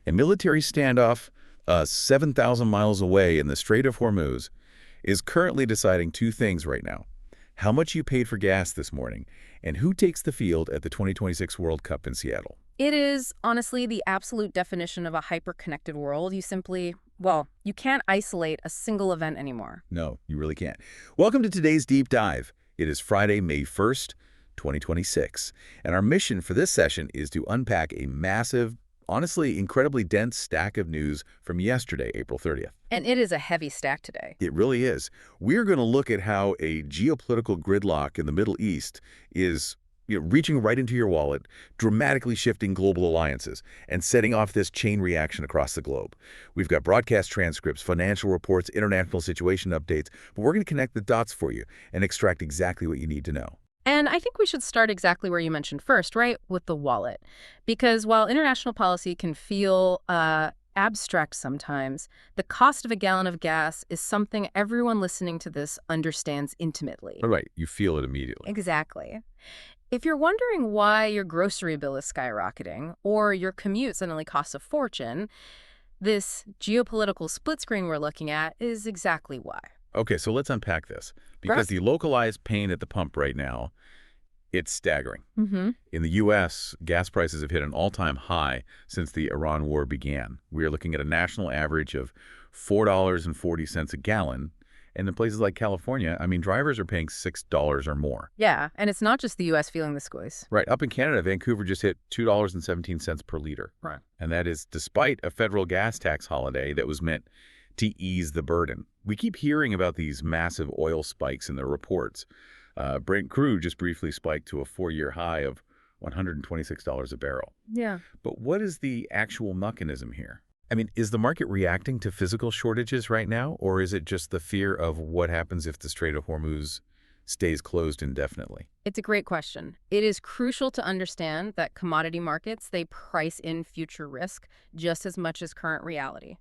A military standoff 7,000 miles away in the Strait of Hormuz is currently deciding two things right now: how much you paid for gas this morning, and who takes the field at the 2026 World Cup in Seattle. It is, honestly, the absolute definition of a hyper-connected world. You can't isolate a single event anymore. No, you really can't. Welcome to today's Deep Dive. It is Friday, May 1st, 2026, and our mission for this session is to unpack a massive, honestly incredibly dense stack of news from yesterday, April 30th. And it is a heavy stack today. It really is. We're going to look at how a geopolitical gridlock in the Middle East is reaching right into your wallet, dramatically shifting global alliances, and setting off this chain reaction across the globe. We've got broadcast transcripts, financial reports, international situation updates, but we're going to connect the dots for you and extract exactly what you need to know. And I think we should start exactly where you mentioned first, right, with the wallet. Because while international policy can feel abstract sometimes, the cost of a gallon of gas is something everyone listening to this understands intimately. All right, you feel it immediately. Exactly. If you're wondering why your grocery bill is skyrocketing or your commute suddenly costs a fortune, this geopolitical split screen we're looking at is exactly why. Okay, so let's unpack this. Because the localized pain at the pump right now, it's staggering. Mm-hmm. In the U.S., gas prices have hit an all-time high since the Iran war began. We are looking at a national average of $4.40 a gallon. And in places like California, drivers are paying $6 or more. Yeah, and it's not just the U.S. feeling the squeeze. Right. Up in Canada, Vancouver just hit $2.17 per liter. Right. And that is despite a federal gas tax holiday that was meant to ease the burden. We keep hearing about these massive oil spikes in the reports. Brent crude just briefly spiked to a 4-year high of $126 a barrel. Yeah. But what is the actual mechanism here? Is the market reacting to physical shortages right now, or is it just the fear of what happens if the Strait of Hormuz stays closed indefinitely? It's a great question. It is crucial to understand that commodity markets, they price in future risk just as much as current reality.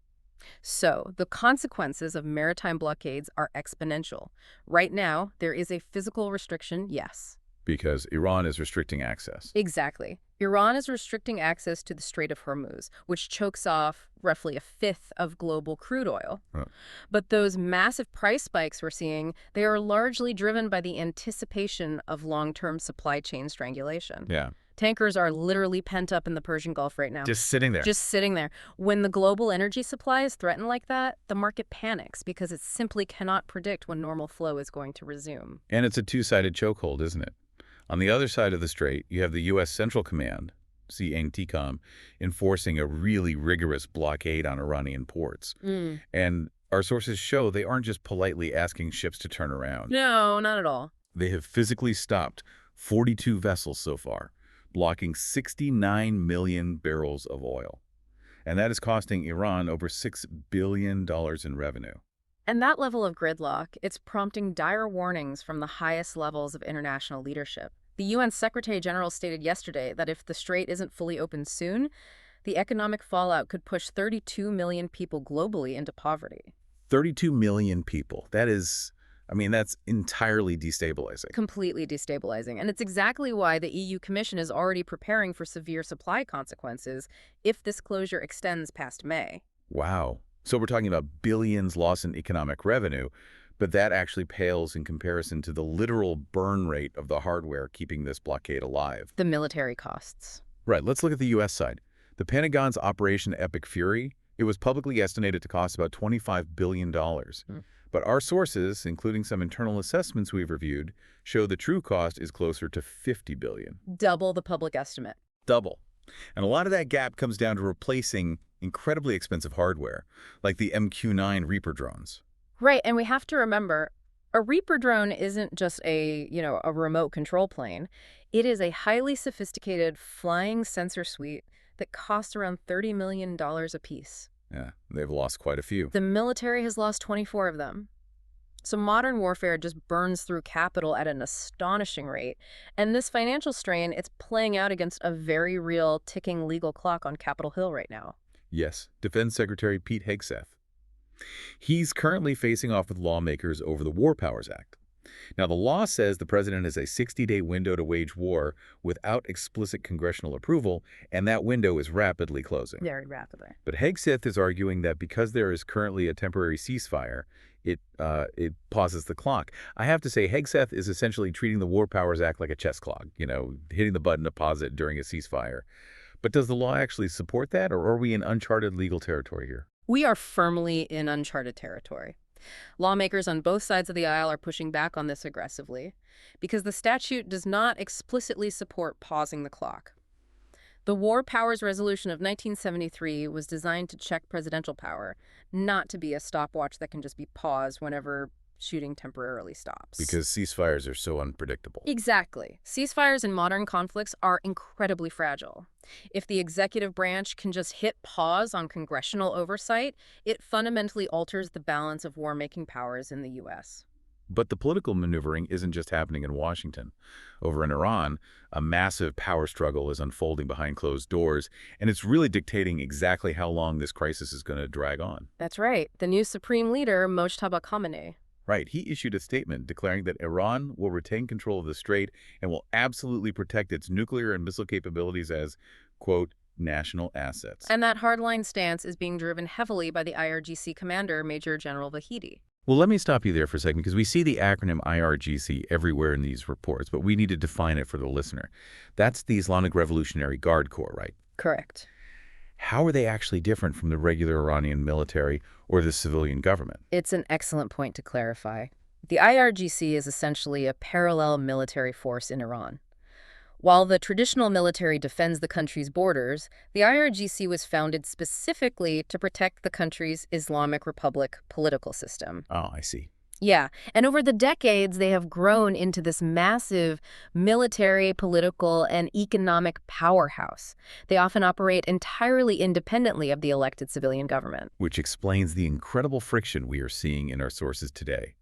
So the consequences of maritime blockades are exponential. Right now, there is a physical restriction, yes. Because Iran is restricting access. Exactly. Iran is restricting access to the Strait of Hormuz, which chokes off roughly a fifth of global crude oil. Huh. But those massive price spikes we're seeing, they are largely driven by the anticipation of long-term supply chain strangulation. Yeah. Tankers are literally pent up in the Persian Gulf right now. Just sitting there. Just sitting there. When the global energy supply is threatened like that, the market panics because it simply cannot predict when normal flow is going to resume. And it's a two-sided chokehold, isn't it? On the other side of the strait, you have the U.S. Central Command, CENTCOM, enforcing a really rigorous blockade on Iranian ports. And our sources show they aren't just politely asking ships to turn around. No, not at all. They have physically stopped 42 vessels so far, blocking 69 million barrels of oil. And that is costing Iran over $6 billion in revenue. And that level of gridlock, it's prompting dire warnings from the highest levels of international leadership. The UN Secretary General stated yesterday that if the strait isn't fully open soon, the economic fallout could push 32 million people globally into poverty. 32 million people. That's entirely destabilizing. Completely destabilizing. And it's exactly why the EU Commission is already preparing for severe supply consequences if this closure extends past May. Wow. So we're talking about billions lost in economic revenue, but that actually pales in comparison to the literal burn rate of the hardware keeping this blockade alive. The military costs. Right. Let's look at the U.S. side. The Pentagon's Operation Epic Fury, it was publicly estimated to cost about $25 billion. But our sources, including some internal assessments we've reviewed, show the true cost is closer to $50 billion. Double the public estimate. Double. And a lot of that gap comes down to replacing incredibly expensive hardware, like the MQ-9 Reaper drones. Right, and we have to remember, a Reaper drone isn't just a remote control plane. It is a highly sophisticated flying sensor suite that costs around $30 million a piece. Yeah, they've lost quite a few. The military has lost 24 of them. So modern warfare just burns through capital at an astonishing rate. And this financial strain, it's playing out against a very real ticking legal clock on Capitol Hill right now. Yes, Defense Secretary Pete Hegseth. He's currently facing off with lawmakers over the War Powers Act. Now, the law says the president has a 60-day window to wage war without explicit congressional approval, and that window is rapidly closing. Very rapidly. But Hegseth is arguing that because there is currently a temporary ceasefire, it pauses the clock. I have to say, Hegseth is essentially treating the War Powers Act like a chess clock, hitting the button to pause it during a ceasefire. But does the law actually support that, or are we in uncharted legal territory here? We are firmly in uncharted territory. Lawmakers on both sides of the aisle are pushing back on this aggressively because the statute does not explicitly support pausing the clock. The War Powers Resolution of 1973 was designed to check presidential power, not to be a stopwatch that can just be paused whenever shooting temporarily stops. Because ceasefires are so unpredictable. Exactly. Ceasefires in modern conflicts are incredibly fragile. If the executive branch can just hit pause on congressional oversight, it fundamentally alters the balance of war-making powers in the U.S. But the political maneuvering isn't just happening in Washington. Over in Iran, a massive power struggle is unfolding behind closed doors, and it's really dictating exactly how long this crisis is going to drag on. That's right. The new supreme leader, Mojtaba Khamenei. Right, he issued a statement declaring that Iran will retain control of the strait and will absolutely protect its nuclear and missile capabilities as, quote, national assets. And that hardline stance is being driven heavily by the IRGC commander, Major General Vahidi. Well, let me stop you there for a second, because we see the acronym IRGC everywhere in these reports, but we need to define it for the listener. That's the Islamic Revolutionary Guard Corps, right? Correct. How are they actually different from the regular Iranian military or the civilian government? It's an excellent point to clarify. The IRGC is essentially a parallel military force in Iran. While the traditional military defends the country's borders, the IRGC was founded specifically to protect the country's Islamic Republic political system. Oh, I see. Yeah, and over the decades, they have grown into this massive military, political, and economic powerhouse. They often operate entirely independently of the elected civilian government. Which explains the incredible friction we are seeing in our sources today.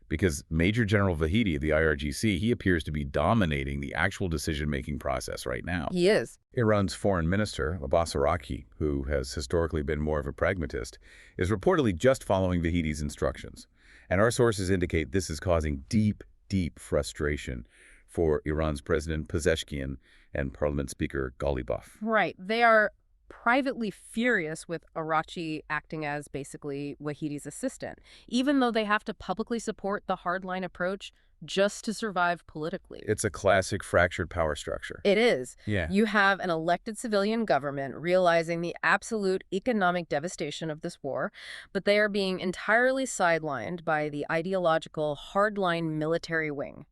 Because Major General Vahidi of the IRGC, he appears to be dominating the actual decision-making process right now. He is. Iran's foreign minister, Abbas Araqi, who has historically been more of a pragmatist, is reportedly just following Vahidi's instructions. And our sources indicate this is causing deep, deep frustration for Iran's President Pezeshkian and Parliament Speaker Ghalibaf. Right. They are privately furious with Araqi acting as basically Wahidi's assistant, even though they have to publicly support the hardline approach just to survive politically. It's a classic fractured power structure. It is. Yeah. You have an elected civilian government realizing the absolute economic devastation of this war, but they are being entirely sidelined by the ideological hardline military wing.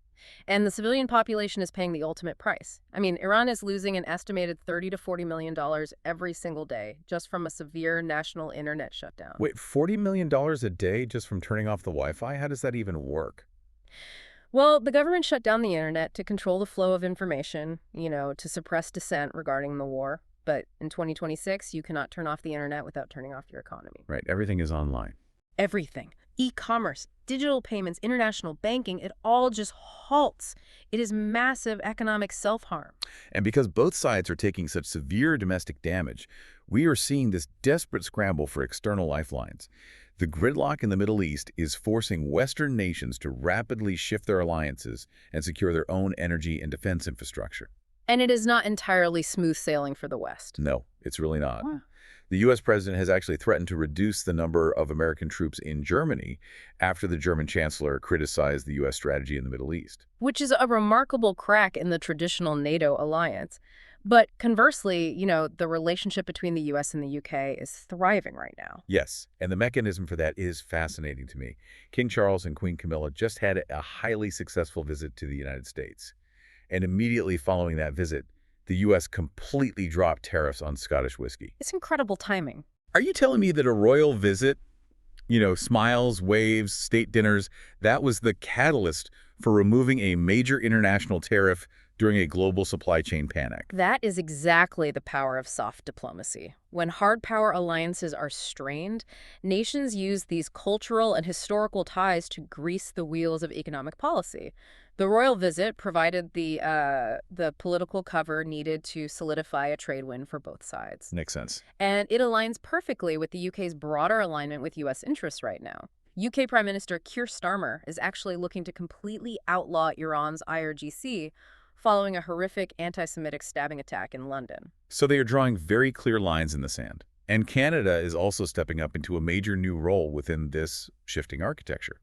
And the civilian population is paying the ultimate price. I mean, Iran is losing an estimated $30 to $40 million every single day just from a severe national internet shutdown. Wait, $40 million a day just from turning off the Wi-Fi? How does that even work? Well, the government shut down the internet to control the flow of information, to suppress dissent regarding the war. But in 2026, you cannot turn off the internet without turning off your economy. Right, everything is online. Everything. E-commerce, digital payments, international banking, it all just halts. It is massive economic self-harm. And because both sides are taking such severe domestic damage, we are seeing this desperate scramble for external lifelines. The gridlock in the Middle East is forcing Western nations to rapidly shift their alliances and secure their own energy and defense infrastructure. And it is not entirely smooth sailing for the West. No, it's really not. Huh. The U.S. president has actually threatened to reduce the number of American troops in Germany after the German chancellor criticized the U.S. strategy in the Middle East. Which is a remarkable crack in the traditional NATO alliance. But conversely, the relationship between the U.S. and the U.K. is thriving right now. Yes, and the mechanism for that is fascinating to me. King Charles and Queen Camilla just had a highly successful visit to the United States. And immediately following that visit, the U.S. completely dropped tariffs on Scottish whiskey. It's incredible timing. Are you telling me that a royal visit, smiles, waves, state dinners, that was the catalyst for removing a major international tariff during a global supply chain panic? That is exactly the power of soft diplomacy. When hard power alliances are strained, nations use these cultural and historical ties to grease the wheels of economic policy. The royal visit provided the political cover needed to solidify a trade win for both sides. Makes sense. And it aligns perfectly with the UK's broader alignment with U.S. interests right now. UK Prime Minister Keir Starmer is actually looking to completely outlaw Iran's IRGC following a horrific anti-Semitic stabbing attack in London. So they are drawing very clear lines in the sand. And Canada is also stepping up into a major new role within this shifting architecture.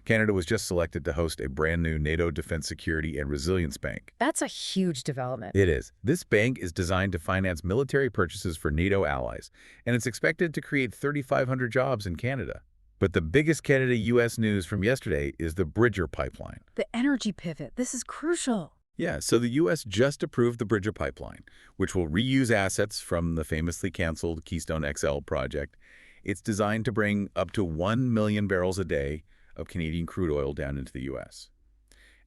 Canada was just selected to host a brand new NATO Defense Security and Resilience Bank. That's a huge development. It is. This bank is designed to finance military purchases for NATO allies, and it's expected to create 3,500 jobs in Canada. But the biggest Canada-U.S. news from yesterday is the Bridger pipeline. The energy pivot. This is crucial. Yeah, so the U.S. just approved the Bridger pipeline, which will reuse assets from the famously canceled Keystone XL project. It's designed to bring up to 1 million barrels a day of Canadian crude oil down into the U.S.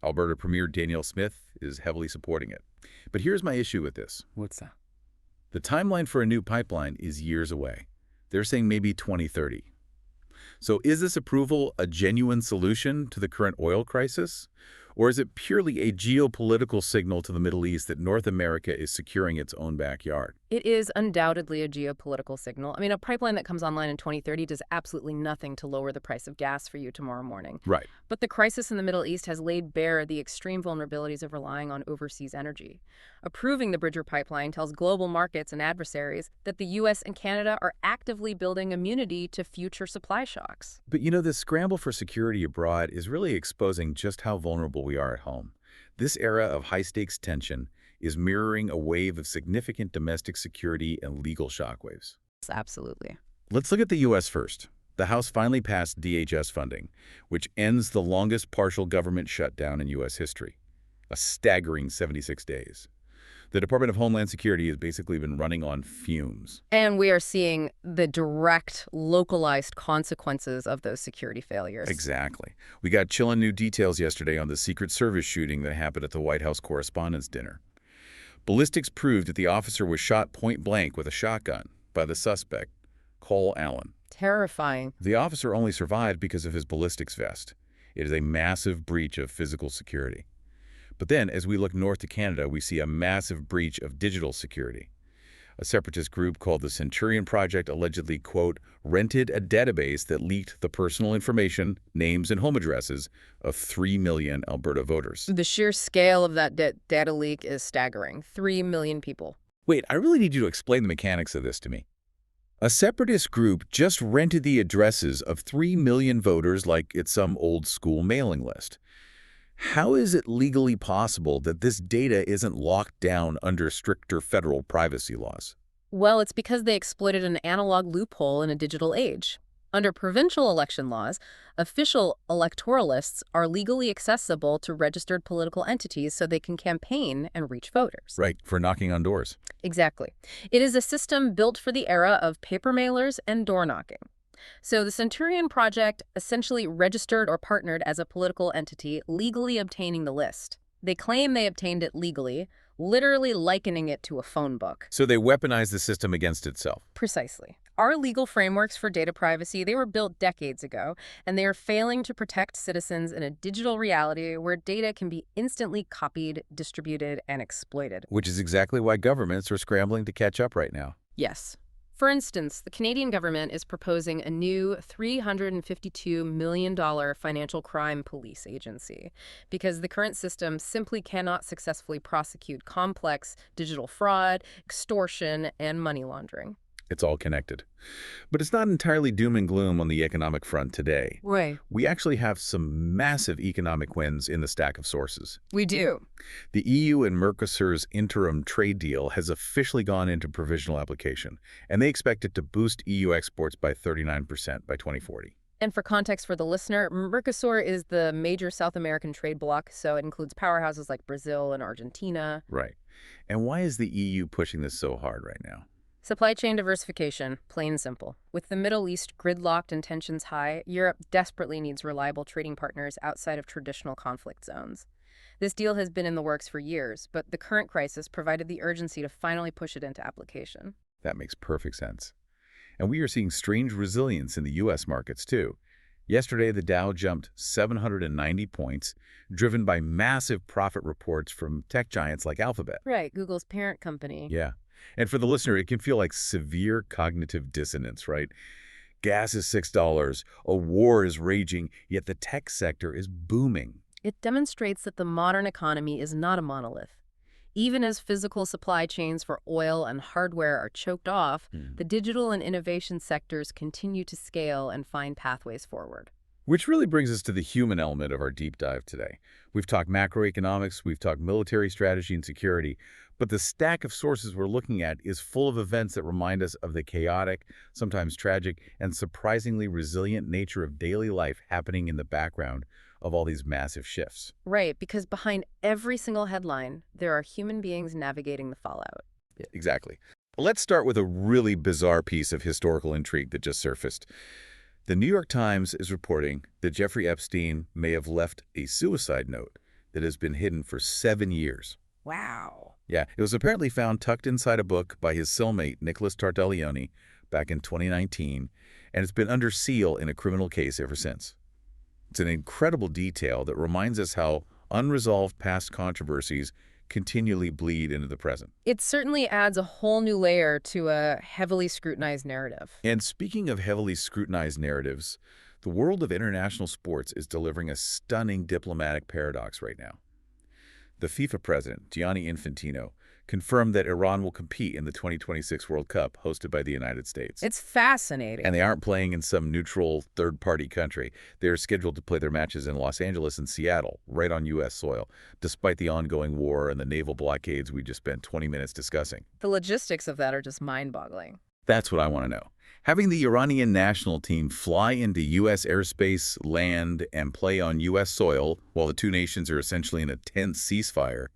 Alberta Premier Danielle Smith is heavily supporting it. But here's my issue with this. What's that? The timeline for a new pipeline is years away. They're saying maybe 2030. So is this approval a genuine solution to the current oil crisis? Or is it purely a geopolitical signal to the Middle East that North America is securing its own backyard? It is undoubtedly a geopolitical signal. I mean, a pipeline that comes online in 2030 does absolutely nothing to lower the price of gas for you tomorrow morning. Right. But the crisis in the Middle East has laid bare the extreme vulnerabilities of relying on overseas energy. Approving the Bridger pipeline tells global markets and adversaries that the U.S. and Canada are actively building immunity to future supply shocks. But you know, this scramble for security abroad is really exposing just how vulnerable we are at home. This era of high-stakes tension is mirroring a wave of significant domestic security and legal shockwaves. Absolutely. Let's look at the U.S. first. The House finally passed DHS funding, which ends the longest partial government shutdown in U.S. history, a staggering 76 days. The Department of Homeland Security has basically been running on fumes. And we are seeing the direct, localized consequences of those security failures. Exactly. We got chilling new details yesterday on the Secret Service shooting that happened at the White House Correspondents' Dinner. Ballistics proved that the officer was shot point blank with a shotgun by the suspect, Cole Allen. Terrifying. The officer only survived because of his ballistics vest. It is a massive breach of physical security. But then, as we look north to Canada, we see a massive breach of digital security. A separatist group called the Centurion Project allegedly, quote, rented a database that leaked the personal information, names, and home addresses of 3 million Alberta voters. The sheer scale of that data leak is staggering. 3 million people. Wait, I really need you to explain the mechanics of this to me. A separatist group just rented the addresses of 3 million voters like it's some old-school mailing list. How is it legally possible that this data isn't locked down under stricter federal privacy laws? Well, it's because they exploited an analog loophole in a digital age. Under provincial election laws, official electoral lists are legally accessible to registered political entities so they can campaign and reach voters. Right, for knocking on doors. Exactly. It is a system built for the era of paper mailers and door knocking. So the Centurion Project essentially registered or partnered as a political entity, legally obtaining the list. They claim they obtained it legally, literally likening it to a phone book. So they weaponized the system against itself. Precisely. Our legal frameworks for data privacy, they were built decades ago, and they are failing to protect citizens in a digital reality where data can be instantly copied, distributed, and exploited. Which is exactly why governments are scrambling to catch up right now. Yes. For instance, the Canadian government is proposing a new $352 million financial crime police agency because the current system simply cannot successfully prosecute complex digital fraud, extortion, and money laundering. It's all connected. But it's not entirely doom and gloom on the economic front today. Right. We actually have some massive economic wins in the stack of sources. We do. The EU and Mercosur's interim trade deal has officially gone into provisional application, and they expect it to boost EU exports by 39% by 2040. And for context for the listener, Mercosur is the major South American trade bloc, so it includes powerhouses like Brazil and Argentina. Right. And why is the EU pushing this so hard right now? Supply chain diversification, plain and simple. With the Middle East gridlocked and tensions high, Europe desperately needs reliable trading partners outside of traditional conflict zones. This deal has been in the works for years, but the current crisis provided the urgency to finally push it into application. That makes perfect sense. And we are seeing strange resilience in the U.S. markets, too. Yesterday, the Dow jumped 790 points, driven by massive profit reports from tech giants like Alphabet. Right, Google's parent company. Yeah. And for the listener, it can feel like severe cognitive dissonance, right? Gas is $6, a war is raging, yet the tech sector is booming. It demonstrates that the modern economy is not a monolith. Even as physical supply chains for oil and hardware are choked off, the digital and innovation sectors continue to scale and find pathways forward. Which really brings us to the human element of our deep dive today. We've talked macroeconomics, we've talked military strategy and security, but the stack of sources we're looking at is full of events that remind us of the chaotic, sometimes tragic, and surprisingly resilient nature of daily life happening in the background of all these massive shifts. Right, because behind every single headline, there are human beings navigating the fallout. Yeah, exactly. Let's start with a really bizarre piece of historical intrigue that just surfaced. The New York Times is reporting that Jeffrey Epstein may have left a suicide note that has been hidden for 7 years. Wow. Yeah, it was apparently found tucked inside a book by his cellmate, Nicholas Tartaglione, back in 2019, and it's been under seal in a criminal case ever since. It's an incredible detail that reminds us how unresolved past controversies continually bleed into the present. It certainly adds a whole new layer to a heavily scrutinized narrative. And speaking of heavily scrutinized narratives, the world of international sports is delivering a stunning diplomatic paradox right now. The FIFA president, Gianni Infantino, confirmed that Iran will compete in the 2026 World Cup hosted by the United States. It's fascinating. And they aren't playing in some neutral third-party country. They're scheduled to play their matches in Los Angeles and Seattle, right on U.S. soil, despite the ongoing war and the naval blockades we just spent 20 minutes discussing. The logistics of that are just mind-boggling. That's what I want to know. Having the Iranian national team fly into U.S. airspace, land, and play on U.S. soil while the two nations are essentially in a tense ceasefire,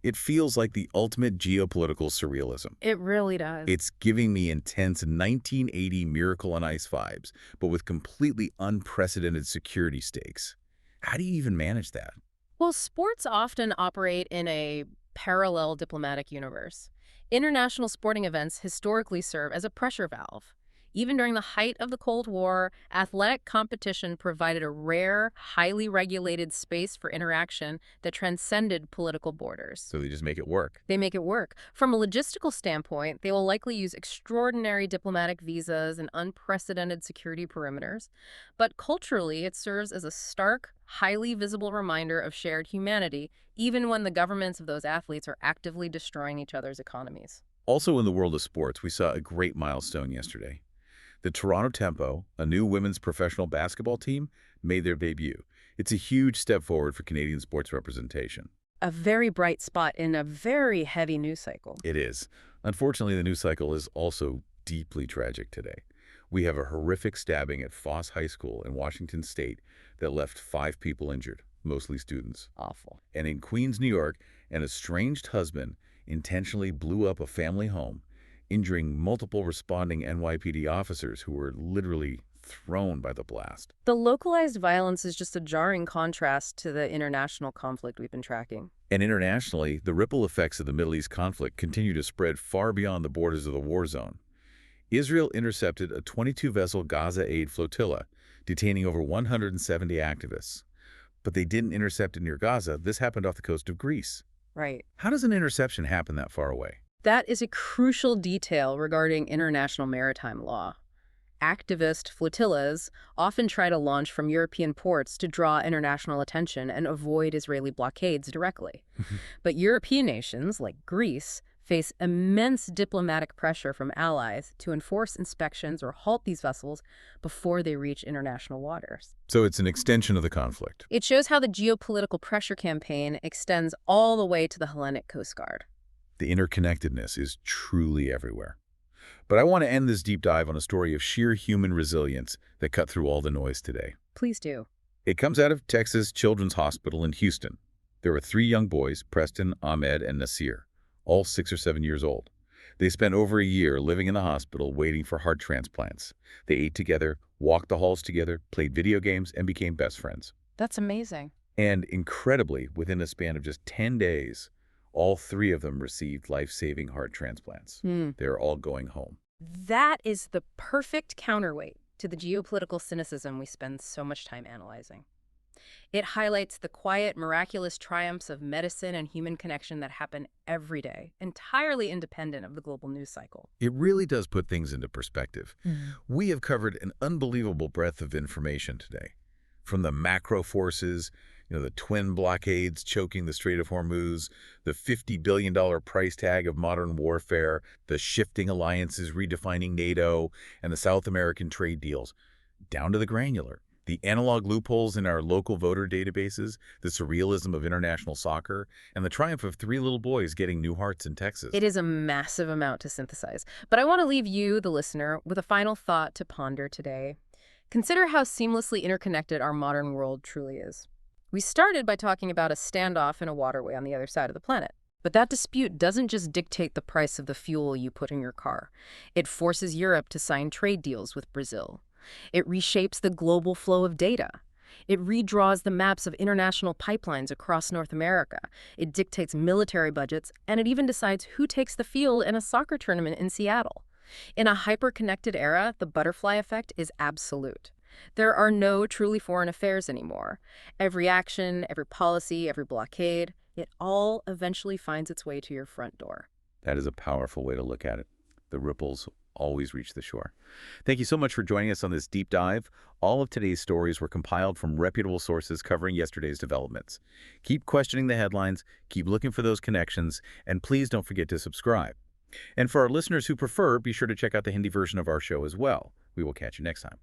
it feels like the ultimate geopolitical surrealism. It really does. It's giving me intense 1980 Miracle on Ice vibes, but with completely unprecedented security stakes. How do you even manage that? Well, sports often operate in a parallel diplomatic universe. International sporting events historically serve as a pressure valve. Even during the height of the Cold War, athletic competition provided a rare, highly regulated space for interaction that transcended political borders. So they just make it work. They make it work. From a logistical standpoint, they will likely use extraordinary diplomatic visas and unprecedented security perimeters. But culturally, it serves as a stark, highly visible reminder of shared humanity, even when the governments of those athletes are actively destroying each other's economies. Also in the world of sports, we saw a great milestone yesterday. The Toronto Tempo, a new women's professional basketball team, made their debut. It's a huge step forward for Canadian sports representation. A very bright spot in a very heavy news cycle. It is. Unfortunately, the news cycle is also deeply tragic today. We have a horrific stabbing at Foss High School in Washington State that left 5 people injured, mostly students. Awful. And in Queens, New York, an estranged husband intentionally blew up a family home, injuring multiple responding NYPD officers who were literally thrown by the blast. The localized violence is just a jarring contrast to the international conflict we've been tracking. And internationally, the ripple effects of the Middle East conflict continue to spread far beyond the borders of the war zone. Israel intercepted a 22-vessel Gaza aid flotilla, detaining over 170 activists. But they didn't intercept it near Gaza. This happened off the coast of Greece. Right. How does an interception happen that far away? That is a crucial detail regarding international maritime law. Activist flotillas often try to launch from European ports to draw international attention and avoid Israeli blockades directly. But European nations, like Greece, face immense diplomatic pressure from allies to enforce inspections or halt these vessels before they reach international waters. So it's an extension of the conflict. It shows how the geopolitical pressure campaign extends all the way to the Hellenic Coast Guard. The interconnectedness is truly everywhere. But I want to end this deep dive on a story of sheer human resilience that cut through all the noise today. Please do. It comes out of Texas Children's Hospital in Houston. There were 3 young boys, Preston, Ahmed, and Nasir, all 6 or 7 years old. They spent over a year living in the hospital waiting for heart transplants. They ate together, walked the halls together, played video games, and became best friends. That's amazing. And incredibly, within a span of just 10 days, all 3 of them received life-saving heart transplants. They're all going home. That is the perfect counterweight to the geopolitical cynicism we spend so much time analyzing. It highlights the quiet, miraculous triumphs of medicine and human connection that happen every day, entirely independent of the global news cycle. It really does put things into perspective. Mm. We have covered an unbelievable breadth of information today. From the macro forces, the twin blockades choking the Strait of Hormuz, the $50 billion price tag of modern warfare, the shifting alliances redefining NATO, and the South American trade deals, down to the granular. The analog loopholes in our local voter databases, the surrealism of international soccer, and the triumph of three little boys getting new hearts in Texas. It is a massive amount to synthesize, but I want to leave you, the listener, with a final thought to ponder today. Consider how seamlessly interconnected our modern world truly is. We started by talking about a standoff in a waterway on the other side of the planet. But that dispute doesn't just dictate the price of the fuel you put in your car. It forces Europe to sign trade deals with Brazil. It reshapes the global flow of data. It redraws the maps of international pipelines across North America. It dictates military budgets, and it even decides who takes the field in a soccer tournament in Seattle. In a hyper-connected era, the butterfly effect is absolute. There are no truly foreign affairs anymore. Every action, every policy, every blockade, it all eventually finds its way to your front door. That is a powerful way to look at it. The ripples always reach the shore. Thank you so much for joining us on this deep dive. All of today's stories were compiled from reputable sources covering yesterday's developments. Keep questioning the headlines, keep looking for those connections, and please don't forget to subscribe. And for our listeners who prefer, be sure to check out the Hindi version of our show as well. We will catch you next time.